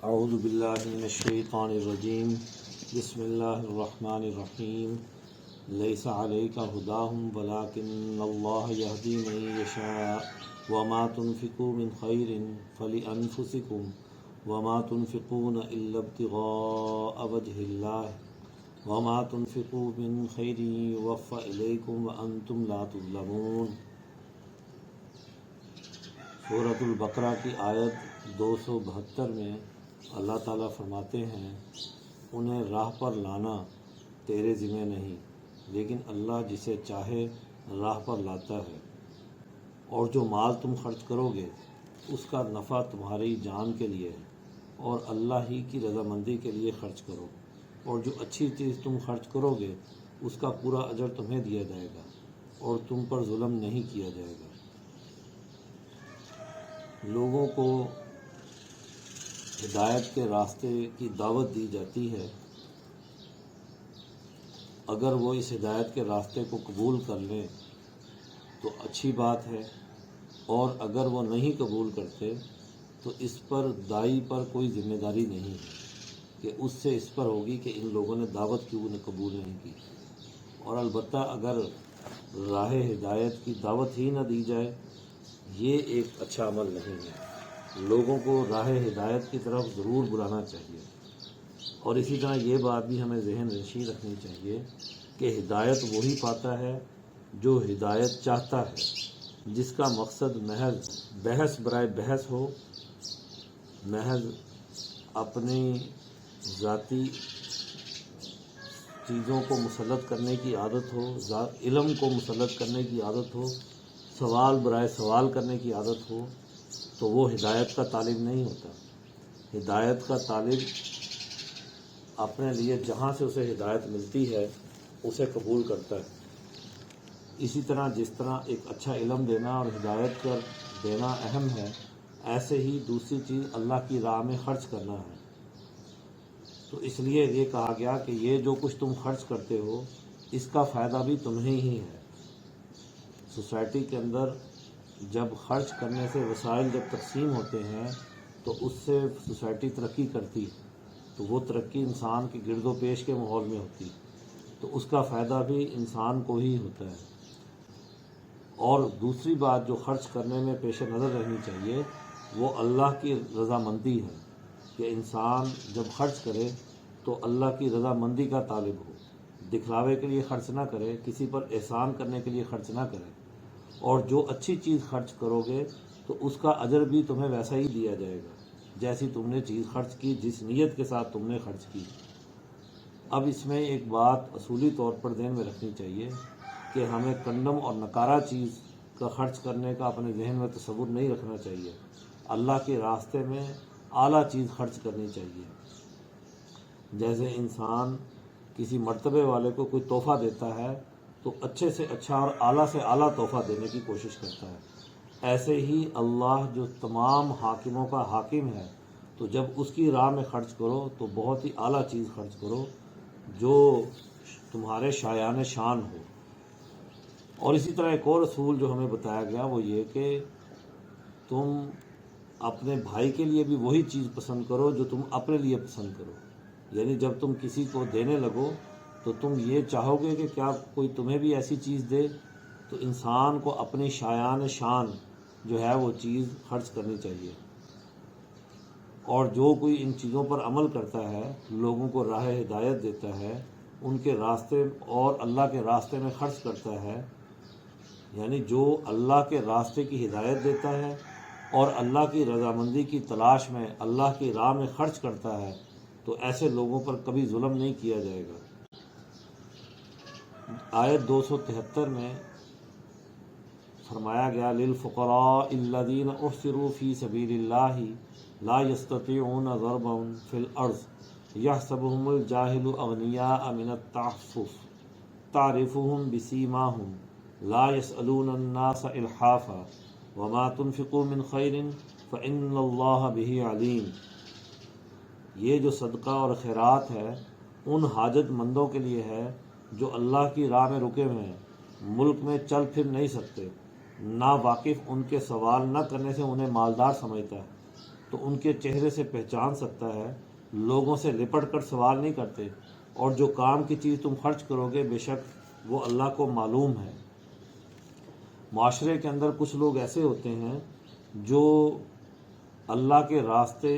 اعوذ باللہ من الشیطان الرجیم بسم اللہ الرحمن الرحیم لیس علیک ھداھم ولکن اللہ یہدی من یشاء وما تنفقوا من خیر فلانفسکم وما تنفقون الا ابتغاء وجہ اللہ وما تنفقوا من خیر یوفى الیکم وانتم لا تظلمون۔ سورۃ البقرہ کی آیت 272 میں اللہ تعالیٰ فرماتے ہیں انہیں راہ پر لانا تیرے ذمہ نہیں، لیکن اللہ جسے چاہے راہ پر لاتا ہے، اور جو مال تم خرچ کرو گے اس کا نفع تمہاری جان کے لیے ہے اور اللہ ہی کی رضامندی کے لیے خرچ کرو، اور جو اچھی چیز تم خرچ کرو گے اس کا پورا اجر تمہیں دیا جائے گا اور تم پر ظلم نہیں کیا جائے گا۔ لوگوں کو ہدایت کے راستے کی دعوت دی جاتی ہے، اگر وہ اس ہدایت کے راستے کو قبول کر لیں تو اچھی بات ہے، اور اگر وہ نہیں قبول کرتے تو اس پر داعی پر کوئی ذمہ داری نہیں ہے کہ اس سے اس پر ہوگی کہ ان لوگوں نے دعوت کیوں قبول نہیں کی۔ اور البتہ اگر راہ ہدایت کی دعوت ہی نہ دی جائے یہ ایک اچھا عمل نہیں ہے۔ لوگوں کو راہ ہدایت کی طرف ضرور بلانا چاہیے، اور اسی طرح یہ بات بھی ہمیں ذہن نشین رکھنی چاہیے کہ ہدایت وہی پاتا ہے جو ہدایت چاہتا ہے، جس کا مقصد محض بحث برائے بحث ہو، محض اپنی ذاتی چیزوں کو مسلط کرنے کی عادت ہو، علم کو مسلط کرنے کی عادت ہو، سوال برائے سوال کرنے کی عادت ہو، تو وہ ہدایت کا طالب نہیں ہوتا۔ ہدایت کا طالب اپنے لیے جہاں سے اسے ہدایت ملتی ہے اسے قبول کرتا ہے۔ اسی طرح جس طرح ایک اچھا علم دینا اور ہدایت کر دینا اہم ہے، ایسے ہی دوسری چیز اللہ کی راہ میں خرچ کرنا ہے۔ تو اس لیے یہ کہا گیا کہ یہ جو کچھ تم خرچ کرتے ہو اس کا فائدہ بھی تمہیں ہی ہے۔ سوسائٹی کے اندر جب خرچ کرنے سے وسائل جب تقسیم ہوتے ہیں تو اس سے سوسائٹی ترقی کرتی، تو وہ ترقی انسان کے گرد و پیش کے ماحول میں ہوتی، تو اس کا فائدہ بھی انسان کو ہی ہوتا ہے۔ اور دوسری بات جو خرچ کرنے میں پیش نظر رہنی چاہیے وہ اللہ کی رضامندی ہے، کہ انسان جب خرچ کرے تو اللہ کی رضامندی کا طالب ہو، دکھلاوے کے لیے خرچ نہ کرے، کسی پر احسان کرنے کے لیے خرچ نہ کرے، اور جو اچھی چیز خرچ کرو گے تو اس کا اجر بھی تمہیں ویسا ہی دیا جائے گا جیسی تم نے چیز خرچ کی، جس نیت کے ساتھ تم نے خرچ کی۔ اب اس میں ایک بات اصولی طور پر ذہن میں رکھنی چاہیے کہ ہمیں کنڈم اور نکارہ چیز کا خرچ کرنے کا اپنے ذہن میں تصور نہیں رکھنا چاہیے۔ اللہ کے راستے میں اعلیٰ چیز خرچ کرنی چاہیے۔ جیسے انسان کسی مرتبے والے کو کوئی تحفہ دیتا ہے تو اچھے سے اچھا اور اعلیٰ سے اعلیٰ تحفہ دینے کی کوشش کرتا ہے، ایسے ہی اللہ جو تمام حاکموں کا حاکم ہے، تو جب اس کی راہ میں خرچ کرو تو بہت ہی اعلیٰ چیز خرچ کرو جو تمہارے شایان شان ہو۔ اور اسی طرح ایک اور اصول جو ہمیں بتایا گیا وہ یہ کہ تم اپنے بھائی کے لیے بھی وہی چیز پسند کرو جو تم اپنے لیے پسند کرو، یعنی جب تم کسی کو دینے لگو تو تم یہ چاہو گے کہ کیا کوئی تمہیں بھی ایسی چیز دے، تو انسان کو اپنی شایان شان جو ہے وہ چیز خرچ کرنی چاہیے۔ اور جو کوئی ان چیزوں پر عمل کرتا ہے، لوگوں کو راہ ہدایت دیتا ہے، ان کے راستے اور اللہ کے راستے میں خرچ کرتا ہے، یعنی جو اللہ کے راستے کی ہدایت دیتا ہے اور اللہ کی رضامندی کی تلاش میں اللہ کی راہ میں خرچ کرتا ہے، تو ایسے لوگوں پر کبھی ظلم نہیں کیا جائے گا۔ آیت 273 میں فرمایا گیا للفقراء الذین احصروا فی سبیل اللہ لا یستطیعون ضربا فی الارض یحسبهم الجاہل اغنیاء من التعفف تعرفهم بسیماہم لا یسألون الناس الحافا وما تنفقوا من خیر فإن اللہ بہ علیم۔ یہ جو صدقہ اور خیرات ہے ان حاجت مندوں کے لیے ہے جو اللہ کی راہ میں رکے ہوئے ہیں، ملک میں چل پھر نہیں سکتے، نا واقف ان کے سوال نہ کرنے سے انہیں مالدار سمجھتا ہے، تو ان کے چہرے سے پہچان سکتا ہے، لوگوں سے لپٹ کر سوال نہیں کرتے، اور جو کام کی چیز تم خرچ کرو گے بے شک وہ اللہ کو معلوم ہے۔ معاشرے کے اندر کچھ لوگ ایسے ہوتے ہیں جو اللہ کے راستے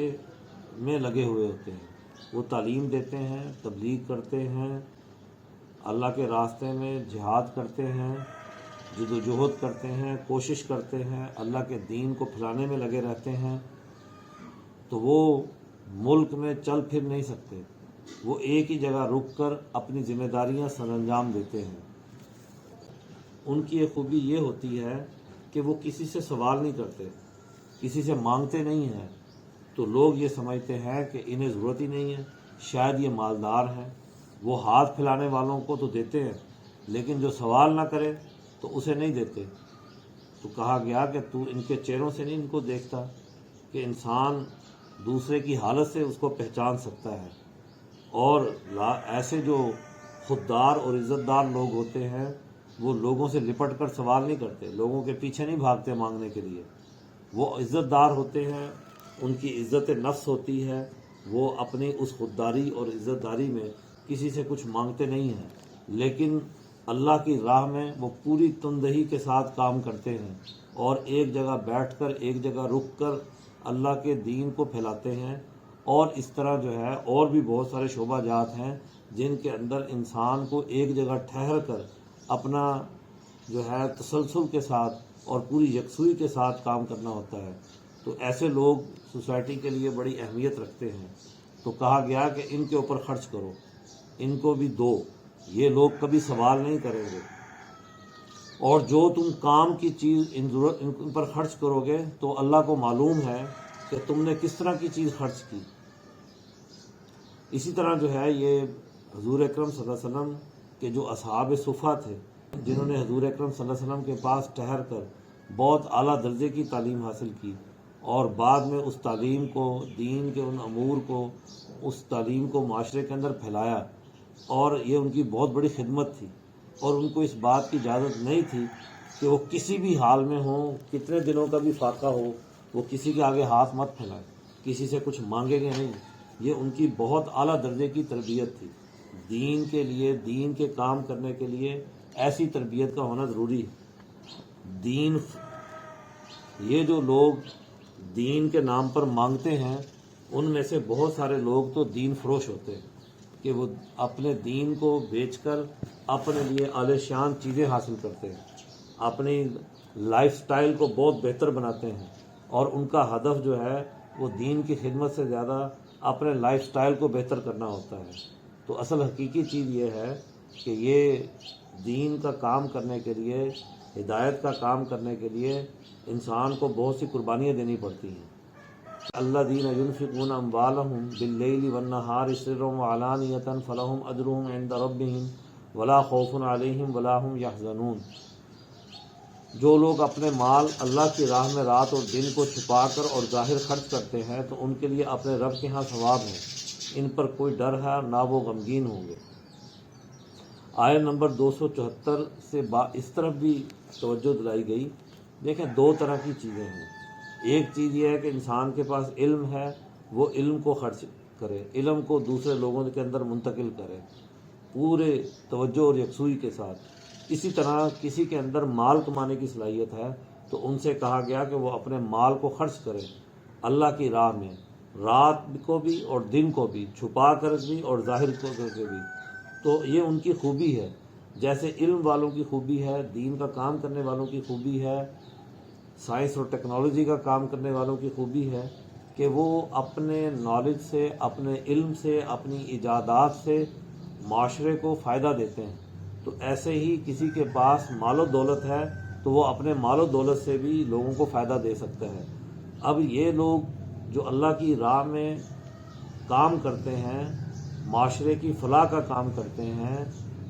میں لگے ہوئے ہوتے ہیں، وہ تعلیم دیتے ہیں، تبلیغ کرتے ہیں، اللہ کے راستے میں جہاد کرتے ہیں، جد و جہد کرتے ہیں، کوشش کرتے ہیں، اللہ کے دین کو پھیلانے میں لگے رہتے ہیں، تو وہ ملک میں چل پھر نہیں سکتے، وہ ایک ہی جگہ رک کر اپنی ذمہ داریاں سر انجام دیتے ہیں۔ ان کی ایک خوبی یہ ہوتی ہے کہ وہ کسی سے سوال نہیں کرتے، کسی سے مانگتے نہیں ہیں، تو لوگ یہ سمجھتے ہیں کہ انہیں ضرورت ہی نہیں ہے، شاید یہ مالدار ہیں، وہ ہاتھ پھیلانے والوں کو تو دیتے ہیں لیکن جو سوال نہ کرے تو اسے نہیں دیتے۔ تو کہا گیا کہ تو ان کے چہروں سے نہیں ان کو دیکھتا کہ انسان دوسرے کی حالت سے اس کو پہچان سکتا ہے، اور ایسے جو خوددار اور عزت دار لوگ ہوتے ہیں وہ لوگوں سے لپٹ کر سوال نہیں کرتے، لوگوں کے پیچھے نہیں بھاگتے مانگنے کے لیے، وہ عزت دار ہوتے ہیں، ان کی عزت نفس ہوتی ہے، وہ اپنی اس خودداری اور عزت داری میں کسی سے کچھ مانگتے نہیں ہیں، لیکن اللہ کی راہ میں وہ پوری تندہی کے ساتھ کام کرتے ہیں اور ایک جگہ بیٹھ کر ایک جگہ رک کر اللہ کے دین کو پھیلاتے ہیں۔ اور اس طرح جو ہے اور بھی بہت سارے شعبہ جات ہیں جن کے اندر انسان کو ایک جگہ ٹھہر کر اپنا جو ہے تسلسل کے ساتھ اور پوری یکسوئی کے ساتھ کام کرنا ہوتا ہے، تو ایسے لوگ سوسائٹی کے لیے بڑی اہمیت رکھتے ہیں۔ تو کہا گیا کہ ان کے اوپر خرچ کرو، ان کو بھی دو، یہ لوگ کبھی سوال نہیں کریں گے، اور جو تم کام کی چیز ان پر خرچ کرو گے تو اللہ کو معلوم ہے کہ تم نے کس طرح کی چیز خرچ کی۔ اسی طرح جو ہے یہ حضور اکرم صلی اللہ علیہ وسلم کے جو اصحاب صفہ تھے، جنہوں نے حضور اکرم صلی اللہ علیہ وسلم کے پاس ٹھہر کر بہت اعلیٰ درجے کی تعلیم حاصل کی اور بعد میں اس تعلیم کو، دین کے ان امور کو، اس تعلیم کو معاشرے کے اندر پھیلایا، اور یہ ان کی بہت بڑی خدمت تھی، اور ان کو اس بات کی اجازت نہیں تھی کہ وہ کسی بھی حال میں ہوں، کتنے دنوں کا بھی فاقہ ہو، وہ کسی کے آگے ہاتھ مت پھیلائے، کسی سے کچھ مانگے گے نہیں۔ یہ ان کی بہت اعلیٰ درجے کی تربیت تھی۔ دین کے لیے، دین کے کام کرنے کے لیے ایسی تربیت کا ہونا ضروری ہے۔ یہ جو لوگ دین کے نام پر مانگتے ہیں ان میں سے بہت سارے لوگ تو دین فروش ہوتے ہیں کہ وہ اپنے دین کو بیچ کر اپنے لیے عالی شان چیزیں حاصل کرتے ہیں، اپنی لائف سٹائل کو بہت بہتر بناتے ہیں، اور ان کا ہدف جو ہے وہ دین کی خدمت سے زیادہ اپنے لائف سٹائل کو بہتر کرنا ہوتا ہے۔ تو اصل حقیقی چیز یہ ہے کہ یہ دین کا کام کرنے کے لیے، ہدایت کا کام کرنے کے لیے انسان کو بہت سی قربانیاں دینی پڑتی ہیں۔ الذین ينفقون اموالهم باللیل والنہار سرا وعلانیۃ فلہم اجرهم عند ربہم ولا خوف علیہم ولا هم یحزنون۔ جو لوگ اپنے مال اللہ کی راہ میں رات اور دن کو چھپا کر اور ظاہر خرچ کرتے ہیں تو ان کے لیے اپنے رب کے ہاں ثواب ہے، ان پر کوئی ڈر ہے نہ وہ غمگین ہوں گے۔ آیت نمبر 274 سے اس طرف بھی توجہ دلائی گئی۔ دیکھیں، دو طرح کی چیزیں ہیں۔ ایک چیز یہ ہے کہ انسان کے پاس علم ہے، وہ علم کو خرچ کرے، علم کو دوسرے لوگوں کے اندر منتقل کرے پورے توجہ اور یکسوئی کے ساتھ۔ اسی طرح کسی کے اندر مال کمانے کی صلاحیت ہے تو ان سے کہا گیا کہ وہ اپنے مال کو خرچ کرے اللہ کی راہ میں، رات کو بھی اور دن کو بھی، چھپا کر بھی اور ظاہر کر کے بھی۔ تو یہ ان کی خوبی ہے، جیسے علم والوں کی خوبی ہے، دین کا کام کرنے والوں کی خوبی ہے، سائنس اور ٹیکنالوجی کا کام کرنے والوں کی خوبی ہے کہ وہ اپنے نالج سے، اپنے علم سے، اپنی ایجادات سے معاشرے کو فائدہ دیتے ہیں۔ تو ایسے ہی کسی کے پاس مال و دولت ہے تو وہ اپنے مال و دولت سے بھی لوگوں کو فائدہ دے سکتا ہے۔ اب یہ لوگ جو اللہ کی راہ میں کام کرتے ہیں، معاشرے کی فلاح کا کام کرتے ہیں،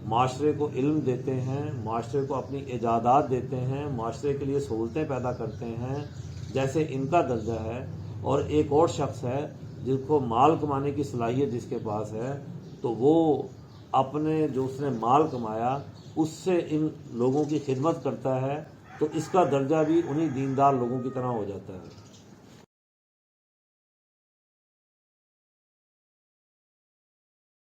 معاشرے کو علم دیتے ہیں، معاشرے کو اپنی ایجادات دیتے ہیں، معاشرے کے لیے سہولتیں پیدا کرتے ہیں، جیسے ان کا درجہ ہے، اور ایک اور شخص ہے جس کو مال کمانے کی صلاحیت جس کے پاس ہے، تو وہ اپنے جو اس نے مال کمایا اس سے ان لوگوں کی خدمت کرتا ہے، تو اس کا درجہ بھی انہی دیندار لوگوں کی طرح ہو جاتا ہے۔